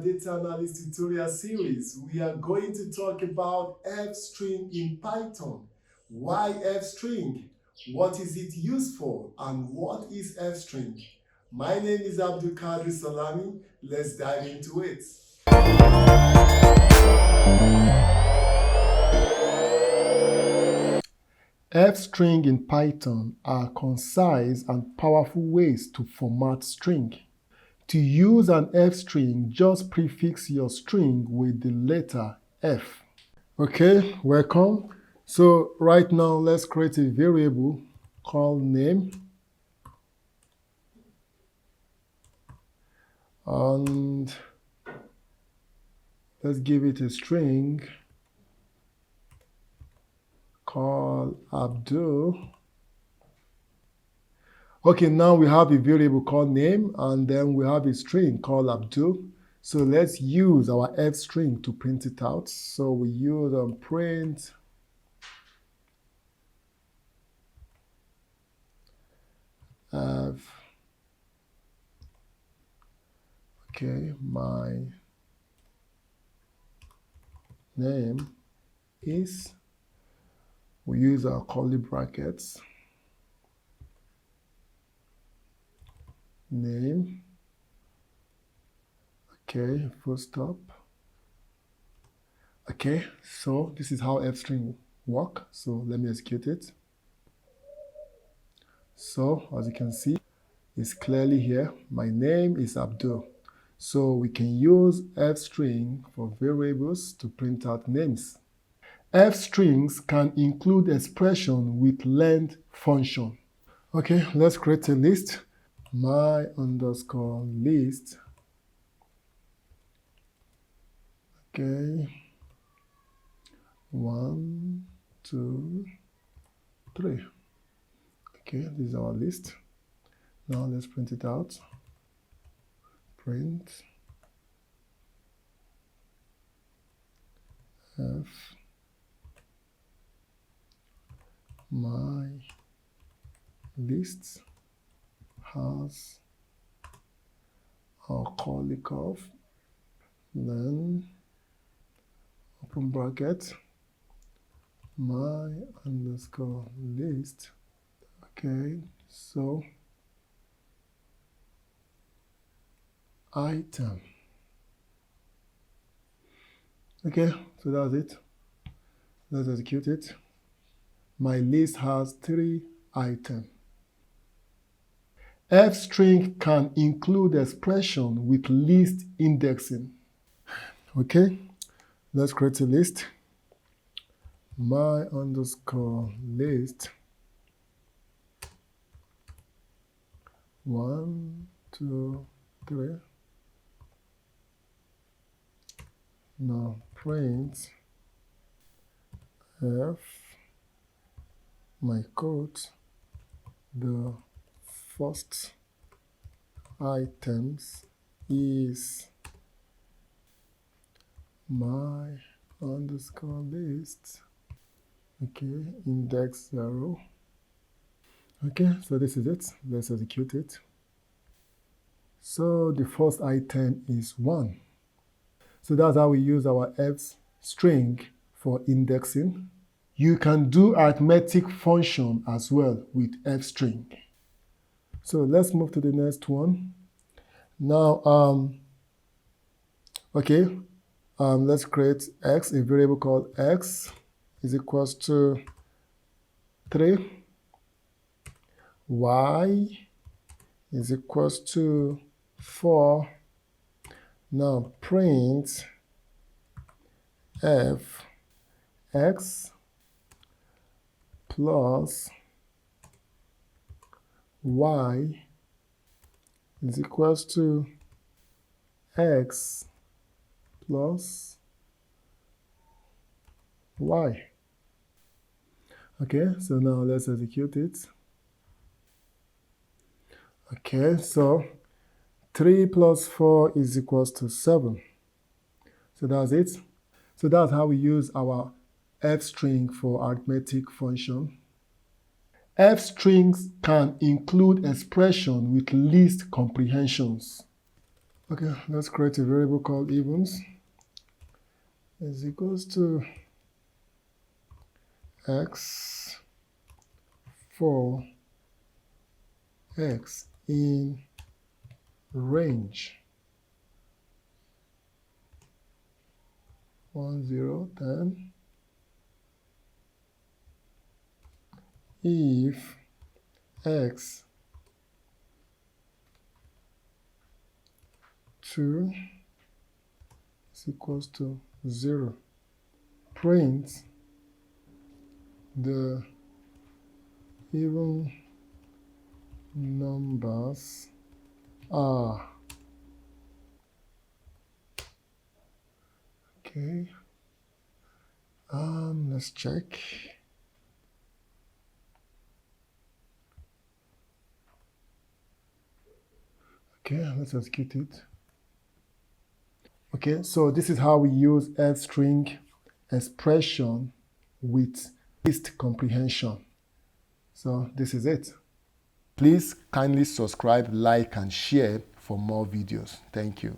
Data Analyst tutorial series. We are going to talk about F-string in Python. Why F-string? What is it used for? And what is F-string? My name is Abdul Qadir Salami. Let's dive into it. F-string in Python are concise and powerful ways to format string. To use an F-string, just prefix your string with the letter F. Okay, welcome. So right now, let's create a variable called name. And let's give it a string called Abdul. Okay, now we have a variable called name, and then we have a string called Abdul. So let's use our F string to print it out. So we use print F. Okay, my name is, we use our curly brackets, name, okay, full stop. Okay, so this is how F string work. So let me execute it. So as you can see, it's clearly here. My name is Abdul. So we can use F string for variables to print out names. F strings can include expression with length function. Okay, let's create a list. My underscore list. Okay. 1, 2, 3. Okay, this is our list. Now let's print it out. Print F. My list has our curly curve, then open bracket, my underscore list. Okay, so item. Okay, so that's it. Let's execute it. My list has 3 items. F string can include expression with list indexing. Okay, let's create a list. My underscore list 1, 2, 3. Now print F, my code, the first items is my underscore list. Okay, index 0. Okay, so this is it. Let's execute it. So the first item is 1. So that's how we use our F string for indexing. You can do arithmetic function as well with F string. So let's move to the next one. Now, okay, let's create x, a variable called x is equals to 3. Y is equals to 4. Now print f x plus y is equals to x plus y. Okay, so now let's execute it. Okay, so 3 plus 4 is equals to 7. So that's it. So that's how we use our F string for arithmetic function. F strings can include expression with least comprehensions. Okay, let's create a variable called evens is equals to x for x in range 1, 0, 10 if x 2 is equals to 0. Print the even numbers are. Okay, let's check. Okay, let's execute it. Okay, so this is how we use F-string expression with list comprehension. So this is it. Please kindly subscribe, like, and share for more videos. Thank you.